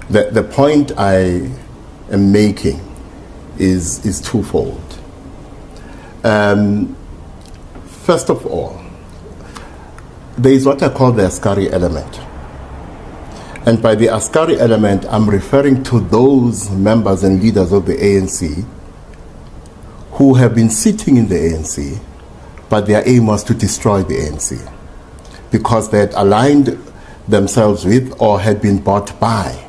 The point I am making is twofold. First of all, there is what I call the askari element. And by the askari element, I'm referring to those members and leaders of the ANC who have been sitting in the ANC, but their aim was to destroy the ANC because they had aligned themselves with or had been bought by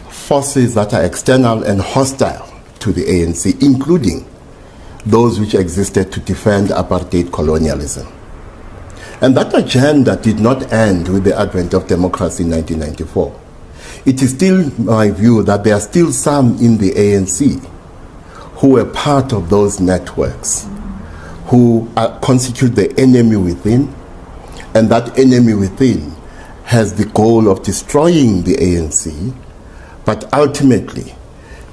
forces that are external and hostile to the ANC, including those which existed to defend apartheid colonialism. And that agenda did not end with the advent of democracy in 1994. It is still my view that there are still some in the ANC who were part of those networks, who constitute the enemy within, and that enemy within has the goal of destroying the ANC, but ultimately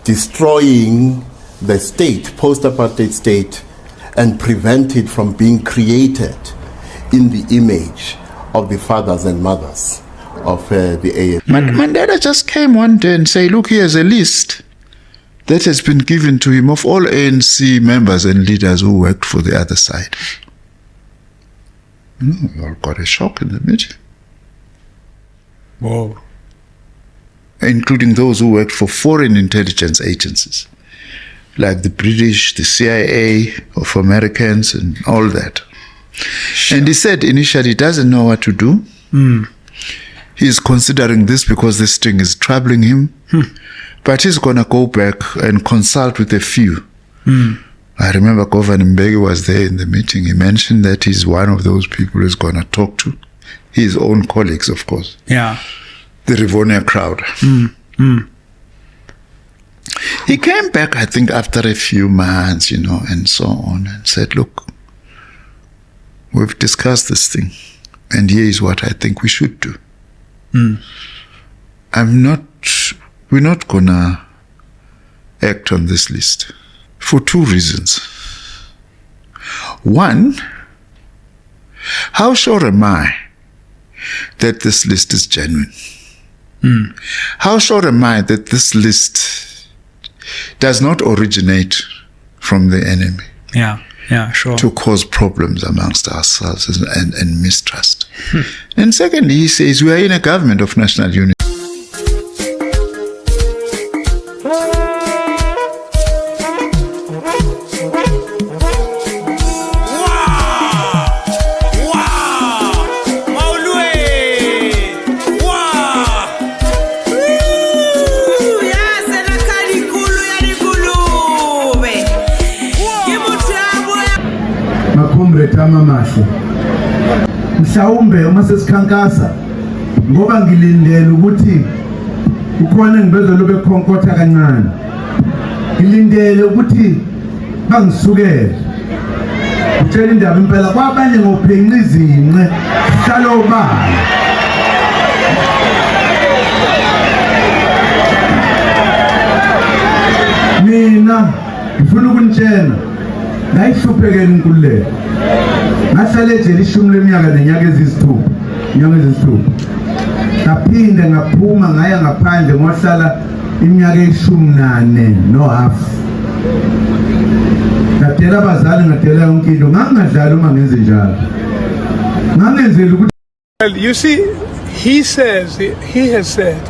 destroying the state, post-apartheid state, and prevent it from being created in the image of the fathers and mothers of the ANC. Mandela just came one day and said, look, here's a list that has been given to him of all ANC members and leaders who worked for the other side. We all got a shock in the meeting. Whoa. Including those who worked for foreign intelligence agencies, like the British, the CIA of Americans, and all that. Sure. And he said initially he doesn't know what to do. He's considering this because this thing is troubling him. But he's going to go back and consult with a few. I remember Governor Mbeki was there in the meeting. He mentioned that he's one of those people he's going to talk to. His own colleagues, of course. Yeah. The Rivonia crowd. He came back, I think, after a few months, and so on, and said, look, we've discussed this thing, and here is what I think we should do. We're not gonna act on this list for two reasons. One, how sure am I that this list is genuine? How sure am I that this list does not originate from the enemy? Yeah, sure. To cause problems amongst ourselves and mistrust. And secondly, he says we are in a government of national unity. Mamasela mhlawumbe uma sesikhankasa ngoba ngilindele ukuthi ukhona ngibezolo bekhonkotha kancane ngilindele ukuthi bangisukele utshela indaba impela kwabanye ngophenqa izinqe hlala obala mina ngifuna ukunitshela ngayihluphekela inkululeko ngahlala ejele ishumi leminyaka nenyaka ezisithupha ngaphinde ngaphuma ngaya ngaphandle ngohlala iminyaka e14 no half ngadela abazali ngadela yonke into ngangadlali uma ngenze njalo ngangenzela ukuthi. Well, you see, he has said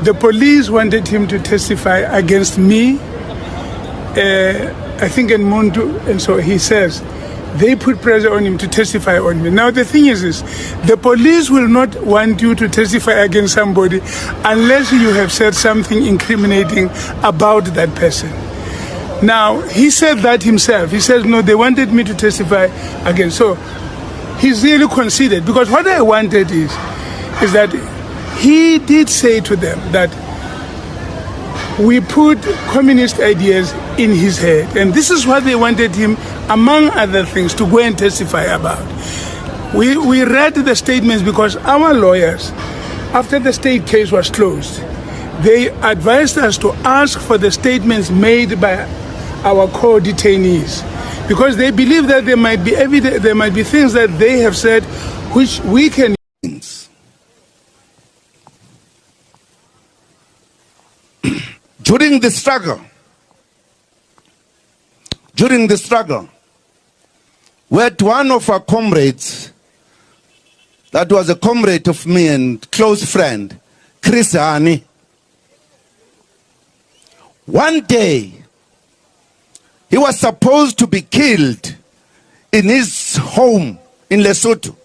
the police wanted him to testify against me, I think in Umkhonto, and so he says they put pressure on him to testify on me. Now the thing is this, the police will not want you to testify against somebody unless you have said something incriminating about that person. Now he said that himself. He says no, they wanted me to testify against. So he's really conceded, because what I wanted is that he did say to them that we put communist ideas in his head, and this is what they wanted him, among other things, to go and testify about. We read the statements because our lawyers, after the state case was closed, they advised us to ask for the statements made by our co-detainees, because they believe that there might be evidence, there might be things that they have said which we can use. During the struggle, we had one of our comrades, that was a comrade of me and close friend, Chris Hani. One day, he was supposed to be killed in his home in Lesotho.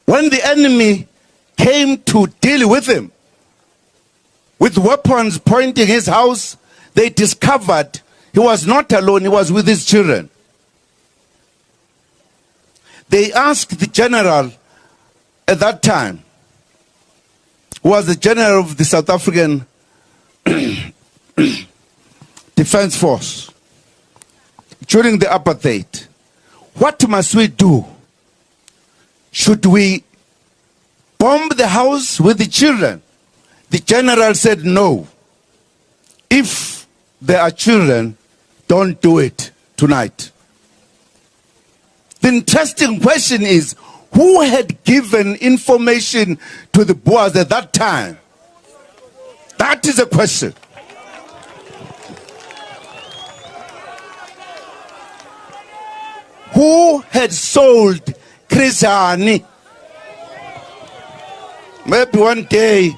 When the enemy came to deal with him, with weapons pointing his house, they discovered he was not alone, he was with his children. They asked the general at that time, who was the general of the South African Defense Force during the apartheid, what must we do? Should we bomb the house with the children? The general said no. If there are children, don't do it tonight. The interesting question is, who had given information to the Boers at that time? That is a question. Who had sold Chris Hani? Maybe one day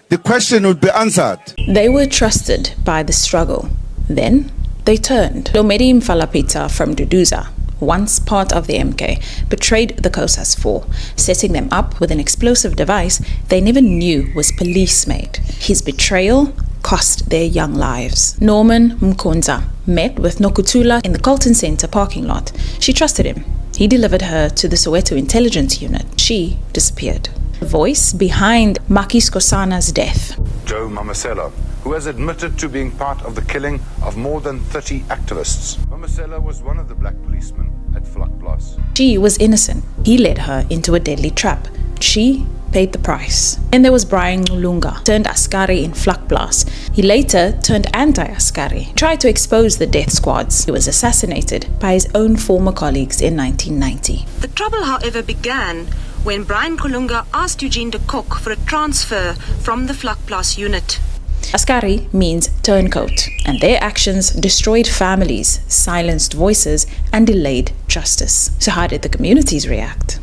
the question would be answered. They were trusted by the struggle. Then they turned. Lomedi Mfalapita from Duduza, once part of the MK, betrayed the COSAS 4, setting them up with an explosive device they never knew was police-made. His betrayal cost their young lives. Norman Umkhonto met with Nokutula in the Carlton Centre parking lot. She trusted him. He delivered her to the Soweto intelligence unit. She disappeared. The voice behind Maki Skosana's death. Joe Mamasela, who has admitted to being part of the killing of more than 30 activists. Mamasela was one of the black policemen at Vlakplaas. She was innocent. He led her into a deadly trap. She paid the price. Then there was Brian Lunga, turned askari in Vlakplaas. He later turned anti-askari, tried to expose the death squads. He was assassinated by his own former colleagues in 1990. The trouble, however, began when Brian Kolunga asked Eugene de Kock for a transfer from the Vlakplaas unit. Askari means turncoat, and their actions destroyed families, silenced voices, and delayed justice. So how did the communities react?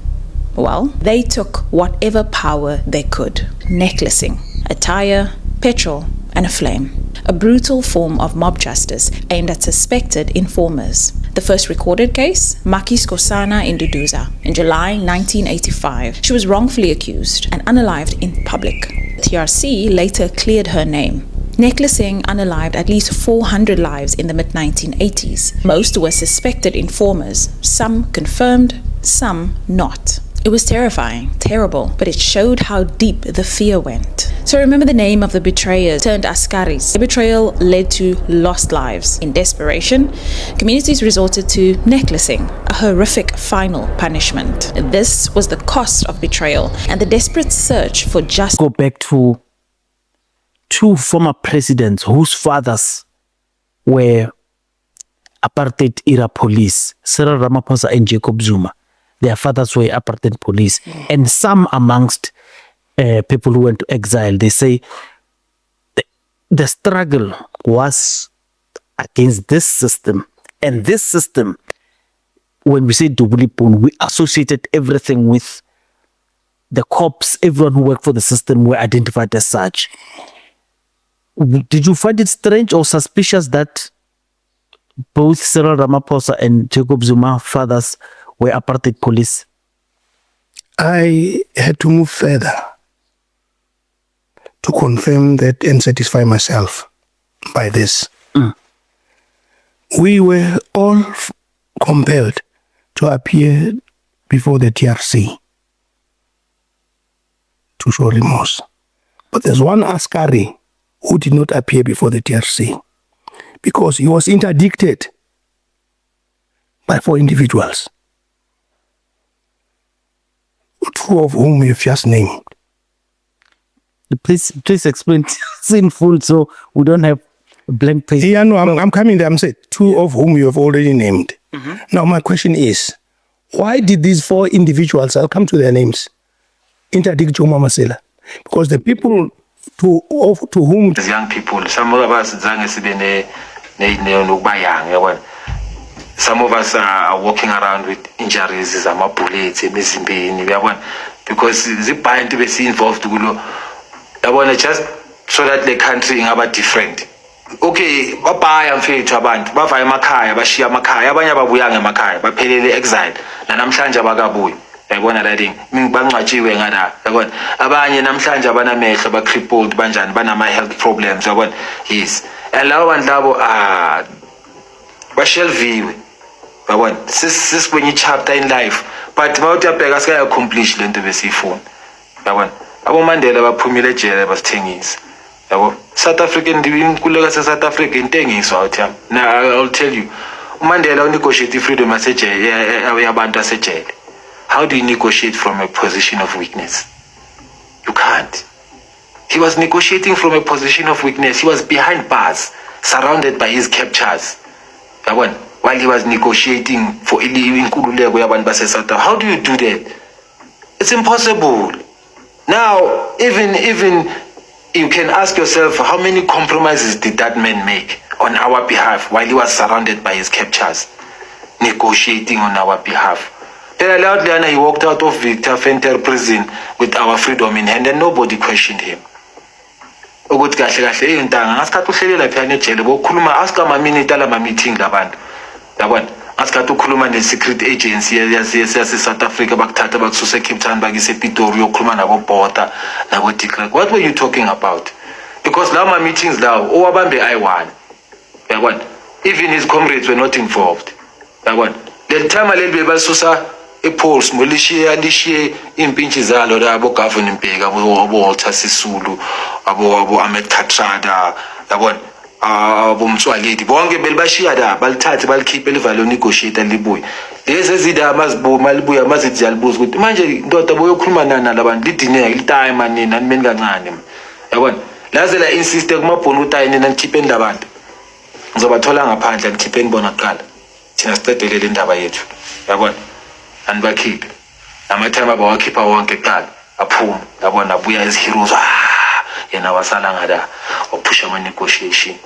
Well, they took whatever power they could. Necklacing, a tire, petrol, and a flame. A brutal form of mob justice aimed at suspected informers. The first recorded case, Maki Skosana in Duduza, in July 1985. She was wrongfully accused and unalived in public. The TRC later cleared her name. Necklacing unalived at least 400 lives in the mid-1980s. Most were suspected informers, some confirmed, some not. It was terrifying, terrible, but it showed how deep the fear went. So remember the name of the betrayers turned askaris. The betrayal led to lost lives. In desperation, communities resorted to necklacing, a horrific final punishment. This was the cost of betrayal and the desperate search for justice. Go back to two former presidents whose fathers were apartheid era police, Cyril Ramaphosa and Jacob Zuma. Their fathers were apartheid police. And some amongst people who went to exile, they say the struggle was against this system. And this system, when we say Dubulipun, we associated everything with the cops. Everyone who worked for the system were identified as such. Did you find it strange or suspicious that both Cyril Ramaphosa and Jacob Zuma fathers were apartheid police? I had to move further to confirm that and satisfy myself by this. We were all compelled to appear before the TRC to show remorse. But there's one askari who did not appear before the TRC because he was interdicted by 4 individuals, 2 of whom you've just named. Please explain this in full so we don't have a blank page. Yeah, no, I'm coming there. I'm saying 2 of whom you have already named. Now my question is, why did these 4 individuals, I'll come to their names, interdict Joe Mamasela. Because the people to whom... As young people, some of us some of us are walking around with injuries, bullets, because the point to be involved just so that the country is different. Okay, bapaya mfethu abantu bavaya emakhaya bashiya emakhaya abanye ababuyanga emakhaya baphelele exile namhlanje abakabuyi yabona lading bangcwatshiwe ngala yabona abanye namhlanje abanamehlo ba crippled banjani banama health problems yabona yes and lawo bantu labo bashelviwe yabona sisibonye chapter in life but bawutapeka sika accomplish lento besifuna yabona abo Mandela baphumile ejele basithengisa yabo South African ndikuleka South Africa intengiso out yami now I'll tell you Mandela unegotiate freedom asejele yabantu asejele. How do you negotiate from a position of weakness? You can't. He was negotiating from a position of weakness. He was behind bars, surrounded by his captures. While he was negotiating for Inkululeko yabantu base South Africa. How do you do that? It's impossible. Now, even you can ask yourself, how many compromises did that man make on our behalf while he was surrounded by his captures, negotiating on our behalf? Then he walked out of Victor Venter prison with our freedom in hand and nobody questioned him. Aska to khuluma ne-secret agency yase-South Africa bakuthatha bakususe Cape Town bakise-Pitori yokhuluma nabo-Botha nabo-de Klerk. What were you talking about? Because lawo ma-meetings lawo owabambe I1 yabona even his comrades were not involved yabona leli time leli bebalisusa e-polls lishiye impintshi zalo abo-Governor Mbeki abo-Walter Sisulu abo-Ahmed Kathrada yabona bomtswaledi bonke belibashiya la balithathe balikhiphe livalo negotiate libuye lezi ezidaba zibuma libuya mazithi yalibuza ukuthi manje ndoda boyokhuluma nana labantu lidineka litime nina nimeni kancane yabona laze la insist kumabhonu utayi nina nikhipheni labantu ngizobathola ngaphandle nikhipheni bona kuqala thina sicedelele indaba yethu yabona anibakhiphe nama-time abawakhipha wonke kuqala aphuma yabona abuya as heroes yena wasala ngala waphusha ama-negotiation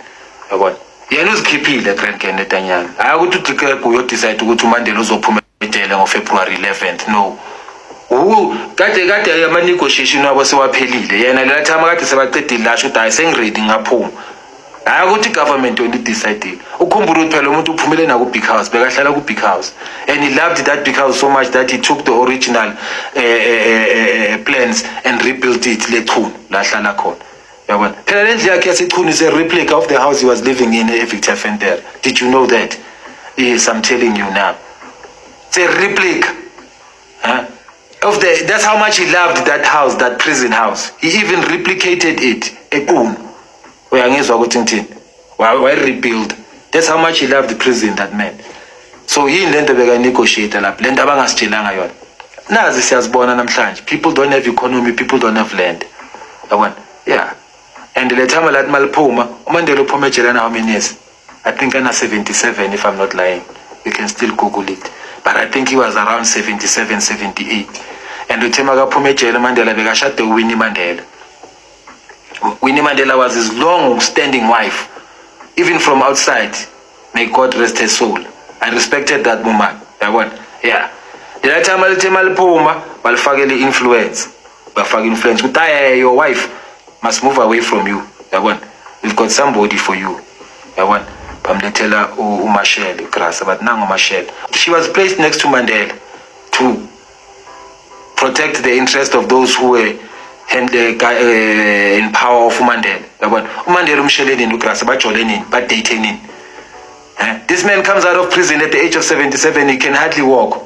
yabona yena uzikhiphile Grand Netanyana hayi ukuthi ude Klerk uyodecide ukuthi uMandela uzophuma ejele ngoFebruary 11th no kade ama-negotiation wabo sewaphelile yena lela time kade sebaqedile lasho ukuthi hayi sengiredi ngaphuma hayi ukuthi i-government yona idecide ukhumbula ukuthi phela umuntu uphumele naku-Big House bekahlala ku-Big House and he loved that Big House so much that he took the original plans and rebuilt it leChunu la hlala khona yabona phela lendlu yakhe yaseChunu is a replica of the house he was living in Victor Venter. Did you know that? Yes, I'm telling you now, it's a replica of the that's how much he loved that house, that prison house. He even replicated it eChunu uyangizwa ukuthi ngithini why rebuild. That's how much he loved the prison, that man. So yini lento beka negotiate lapho lento abangasitshelanga yona nazi siyazibona namhlanje. People don't have economy, people don't have land yabona yeah. And the time that Malpuma, Mandela uphuma ejele how many years? I think ana 77 if I'm not lying. You can still Google it. But I think he was around 77, 78. And the time akaphuma ejele Mandela bekashade Winnie Mandela. Winnie Mandela was his long-standing wife, even from outside. May God rest her soul. I respected that woman. Yeah. The time Malpuma, balfageli influence. Balfageli your wife must move away from you. We've got somebody for you. Pamletela Mashiane Krasa, but now Mashiane. She was placed next to Mandela to protect the interest of those who were in power of Mandela. Mandela Umsheleni Krasa, but Joleni, but dating. This man comes out of prison at the age of 77. He can hardly walk.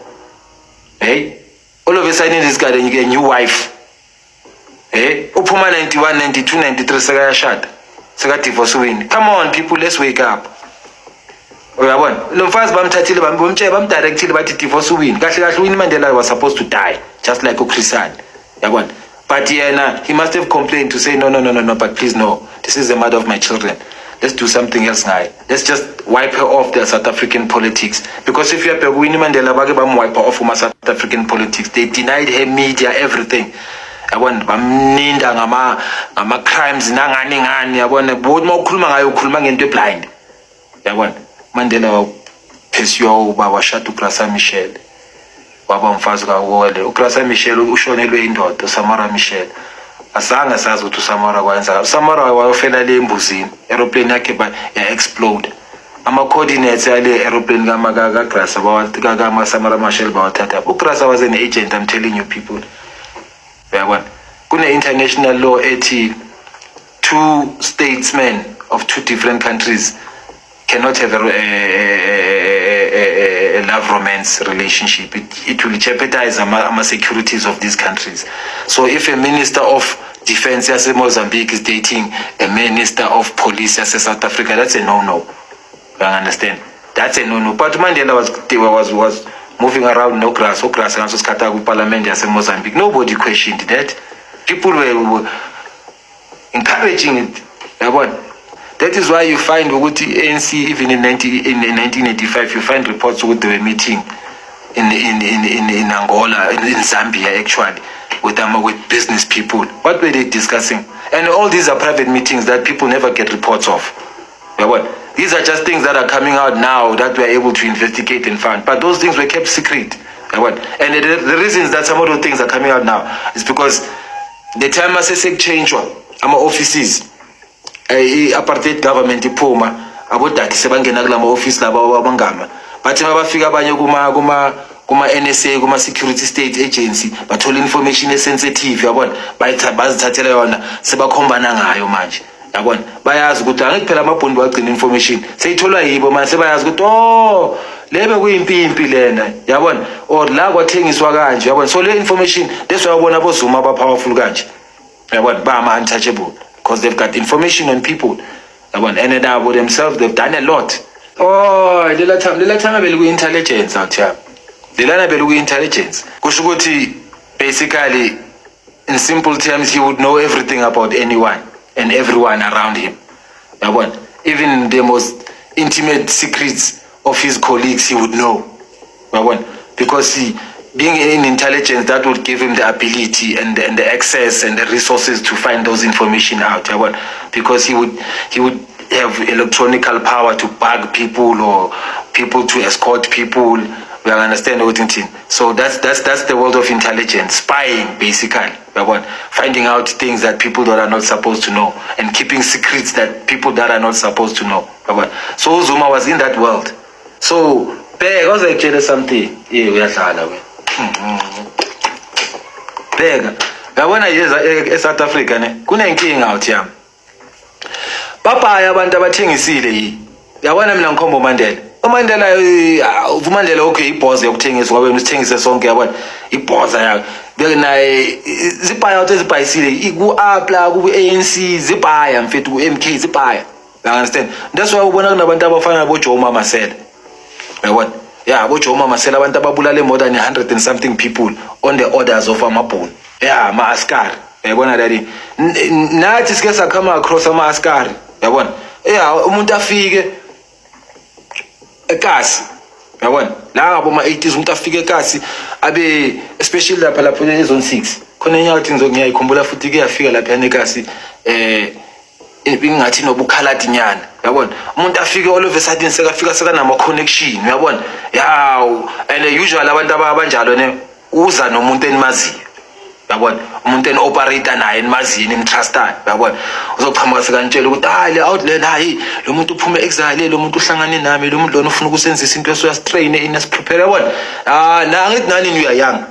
Hey, all of a sudden this guy, then you get a new wife. Hey, Upuma 91, 92, 93, Sagaya shot. Sagati for Swin. Come on, people, let's wake up. Bam directed by Titi for Swin. Mandela was supposed to die, just like Okrisan. But he must have complained to say, no, but please, no. This is the mother of my children. Let's do something else now. Let's just wipe her off the South African politics. Because if you have Winnie Mandela, wipe her off from South African politics. They denied her media, everything. yabona bamninda ngama crimes nangani yabona bothi mawukhuluma ngayo ukhuluma ngento eblind yabona Mandela waphesiwa ubaba shatu Grasa Michel waba umfazi kaWole uGrasa Michel ushonelwe indoda uSamara Michel asanga sazi ukuthi uSamara kwenza uSamara wayofela le embuzini aeroplane yakhe ya explode ama coordinates yale aeroplane ka Grasa bawatika Samara Michel bawathatha uGrasa was an agent. I'm telling you people yabona kune international law ethi two statesmen of two different countries cannot have a love romance relationship. It will jeopardize the securities of these countries. So if a minister of defense as Mozambique is dating a minister of police as South Africa, that's a no-no. You understand? That's a no-no. But Mandela was moving around no grass and so Katagu Parliament as Mozambique. Nobody questioned that. People were encouraging it. That is why you find ANC even in 1985 you find reports they were meeting in Angola, in Zambia actually with business people. What were they discussing? And all these are private meetings that people never get reports of. These are just things that are coming out now that we are able to investigate and find. But those things were kept secret. And the reasons that some of those things are coming out now is because the time I say change our offices. Apartheid government iphuma abodati sebangena kula ma office laba wabangama bathi mabafika abanye kuma NSA kuma security state agency bathola information sensitive yabona bazithathela yona sebakhombana ngayo manje yabona bayazi ukuthi angeke phela amabhondi wagcina information seyitholwa yibo manje sebayazi ukuthi lebe kuyimpimpi lena yabona or la kwathengiswa kanje yabona so le information that's why yabona bozuma ba powerful kanje yabona ba ama untouchable because they've got information on people and about themselves they've done a lot. Lela time belu intelligence out here. Lela belu intelligence. Kushukuthi basically in simple terms he would know everything about anyone and everyone around him. Even the most intimate secrets of his colleagues he would know. Because being in intelligence, that would give him the ability and the access and the resources to find those information out. Because he would have electronical power to bug people or people to escort people. We understand everything. So that's the world of intelligence, spying basically. Finding out things that people that are not supposed to know and keeping secrets that people that are not supposed to know. So Zuma was in that world. So I was actually something. Yeah, we are Bega yabona eSouth Africa ne kunenkinga out yami papa yabantu abathengisile yabona mina ngikhomba uMandela okay ibhoza yokuthengisa ngoba usithengise sonke yabona ibhoza yakhe bekunaye zibhaya uthi zibhayisile ku APLA ku ANC zibhaya mfethu ku MK zibhaya. You understand? That's why ubona kunabantu abafana boJoe Mamasela yabona. Yeah, boJoe Mamasela abantu ababulale more than 100 and something people on the orders of amabhunu. Yeah, askari. Yabona daddy. Nathi sike sakhama across askari. Yabona. Yeah, umuntu afike eKasi. Yabona. La ngabo ma 80s umuntu afike eKasi abe especially lapha ezone 6. Khona enyathi ngizokuyikhumbula futhi ke yafika lapha eKasi ingathi nobukhalati nyana. Yabona umuntu afike all of a sudden sekafika nama connection uyabona yaw and usually abantu abanjalo ne uza nomuntu enimaziyo yabona umuntu enoperate naye enimaziyo nimtrustayo yabona uzoqhamuka sekantshela ukuthi le outlet hayi lo muntu uphuma Exile lo muntu uhlangane nami lo muntu lona ufuna ukusenzisa into esoyastrain ines prepare yabona na ngithi nani you are young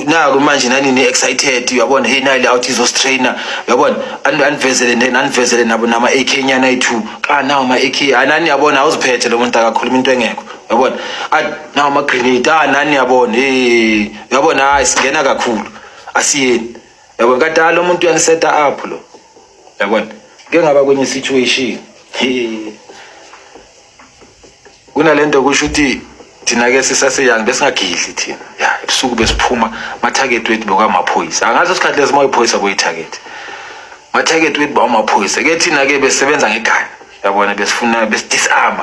na manje nani ni excited uyabona hey nali out izostrainer uyabona andivezele nabo nama AK nyana i2 kana uma AK anani yabona awuziphethe lo muntu akakhuluma into engekho yabona na ama grenade nani yabona uyabona hayi singena kakhulu asiyeni yabona kadala umuntu uyaniseta up lo yabona ngeke ngaba kwenye situation kunalento kusho ukuthi thina ke sisaseyang besingagidli thina ebusuku besiphuma ma target wethu bokwamaphoyisa angazo isikhathi lezi mawuyiphoyisa boyi target ma target wethu bawamaphoyisa ke thina ke besebenza ngegani yabona besifuna besidisarm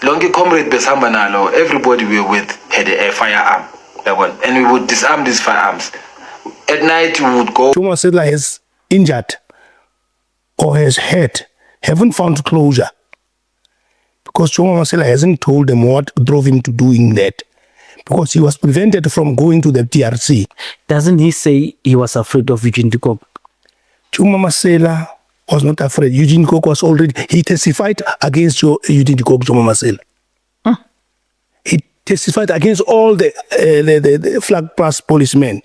lonke comrade besihamba nalo everybody we were with had a firearm yabona and we would disarm these firearms At night we would go. Mamasela has injured or has hurt, haven't found closure. Because Mamasela hasn't told them what drove him to doing that. Because he was prevented from going to the TRC. Doesn't he say he was afraid of Eugene de Kock? Mamasela was not afraid. Eugene de Kock was already, he testified against Eugene de Kock, Mamasela. Huh. He testified against all the Vlakplaas policemen.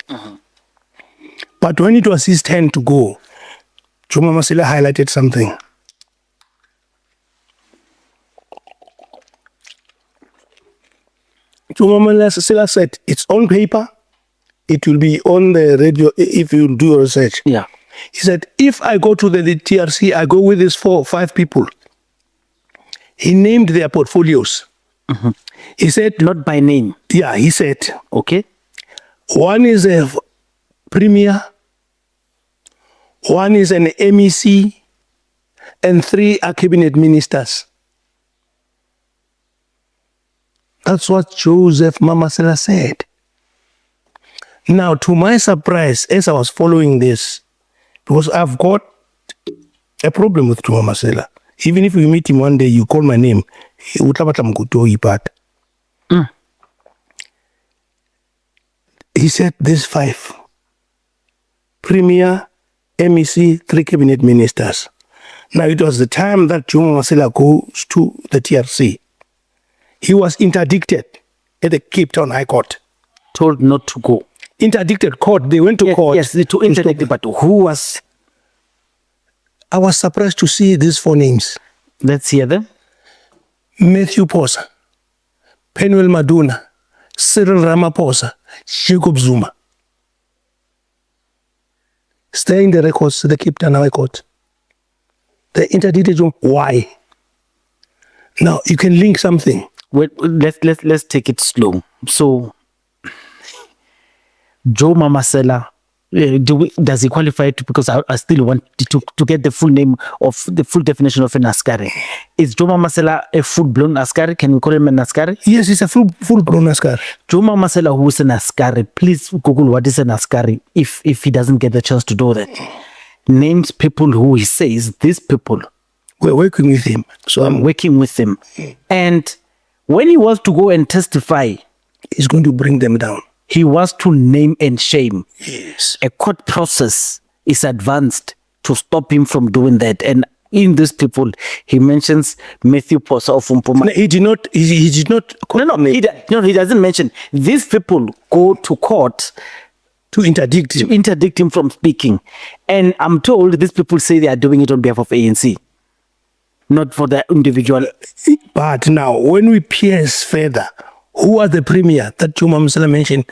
But when it was his turn to go, Mamasela highlighted something. Mamasela said, it's on paper, it will be on the radio if you do your research. Yeah. He said, if I go to the TRC, I go with these 4 or 5 people. He named their portfolios. He said... Not by name. Yeah, he said... Okay. One is a premier, one is an MEC, and 3 are cabinet ministers. That's what Joseph Mamasela said. Now, to my surprise, as I was following this, because I've got a problem with Mamasela. Even if you meet him one day, you call my name, he would have He said these 5. Premier, MEC, 3 cabinet ministers. Now, it was the time that Mamasela goes to the TRC. He was interdicted at the Cape Town High Court. Told not to go. Interdicted court. They went to court. Yes, to interdict, but who was... I was surprised to see these 4 names. Let's hear them. Matthew Posa, Penuel Maduna, Cyril Ramaphosa, Jacob Zuma. Stay in the records, the Cape Town High Court. The interdicted. Why? Now, you can link something. Wait, let's take it slow. So, Joe Mamasela, does he qualify to? Because I still want to get the full name of the full definition of an askari. Is Joe Mamasela a full-blown askari? Can we call him an askari? Yes, he's a full-blown askari. Joe Mamasela, who is an askari, please Google what is an askari if he doesn't get the chance to do that. Names people who he says, these people. We're working with him. So I'm working with him. And when he was to go and testify, he's going to bring them down. He was to name and shame. Yes. A court process is advanced to stop him from doing that. And in these people, he mentions Matthew Posa of Umpuma. No, he did not. He did not. He doesn't mention. These people go to court to interdict him. To interdict him from speaking. And I'm told these people say they are doing it on behalf of ANC. Not for the individual. But now, when we pierce further, who are the premier that Joe Mamasela mentioned?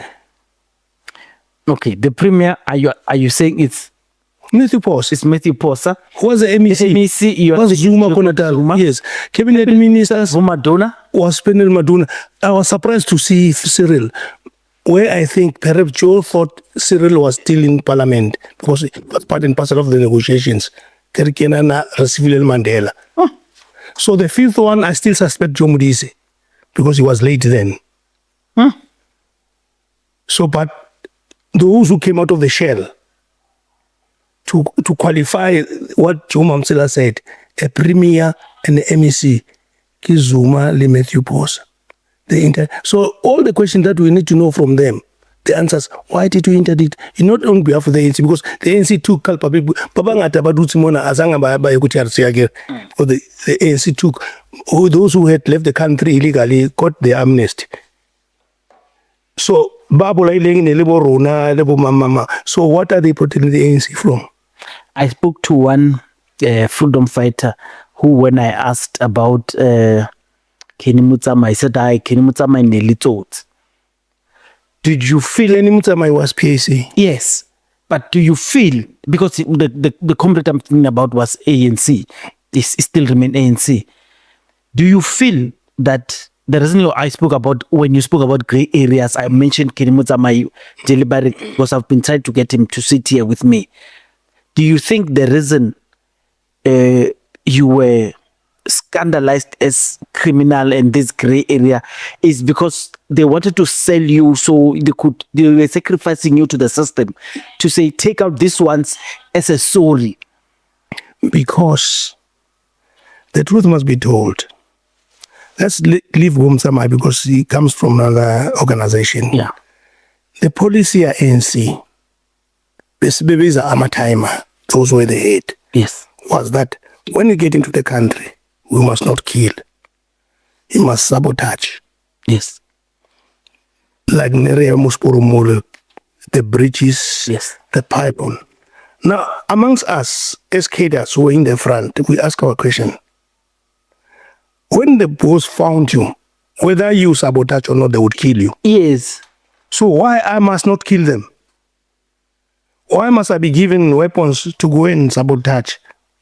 Okay, the premier, are you saying it's Matthew Posa? It's Matthew Posa. Who was the MEC? MEC, was Zuma Konatala. Yes. Cabinet ministers. Madonna. Was Penel Madonna. I was surprised to see Cyril, where I think perhaps Joe thought Cyril was still in parliament because it was part and parcel of the negotiations. Mandela. Huh. So the 5th one, I still suspect Joe Mudise because he was late then. Huh. So, but those who came out of the shell to qualify what Joe Mamasela said, a premier and the MEC, Kizuma, Matthew Posa. So all the questions that we need to know from them, the answers, why did you interdict? Not on behalf of the ANC, because the ANC took culpability. Or the ANC took those who had left the country illegally got the amnesty. So, so what are they protecting the ANC from? I spoke to one freedom fighter who, when I asked about Kenny Mutsama, he said, Kenny Mutsama in the did you feel Kenny Mutsama was PAC? Yes. But do you feel, because the comrade I'm thinking about was ANC, it still remain ANC. Do you feel that the reason I spoke about, when you spoke about grey areas, I mentioned Kenny Mutsama deliberately because I've been trying to get him to sit here with me. Do you think the reason you were scandalized as criminal and this gray area is because they wanted to sell you, so they were sacrificing you to the system to say take out these ones as a sorry. Because the truth must be told. Let's leave Gumsama because he comes from another organization. Yeah. The policy ANC, the babies are amatimer, those were the head. Yes. Was that when you get into the country, we must not kill. We must sabotage. Yes. Like Nerea Musporomolo, the bridges, yes, the pipeline. Now, amongst us, as cadres who are in the front, we ask our question. When the boss found you, whether you sabotage or not, they would kill you. Yes. So why I must not kill them? Why must I be given weapons to go and sabotage,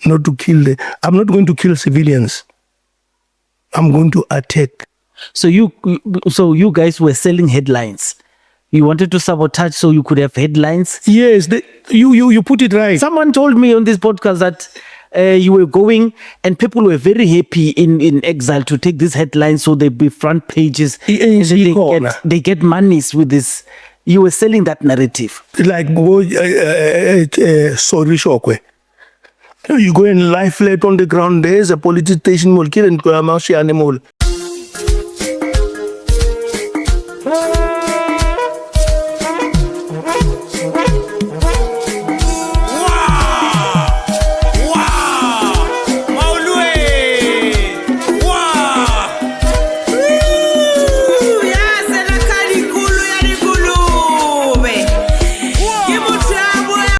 not to kill them? I'm not going to kill civilians. I'm going to attack. So you guys were selling headlines. You wanted to sabotage so you could have headlines? Yes, you put it right. Someone told me on this podcast that you were going and people were very happy in Exile to take these headlines so they'd be front pages. They get monies with this. You were selling that narrative. Like, sorry, Shokwe. You go and lie flat on the ground, there's a police station, Mashiane Politicallyincorrect.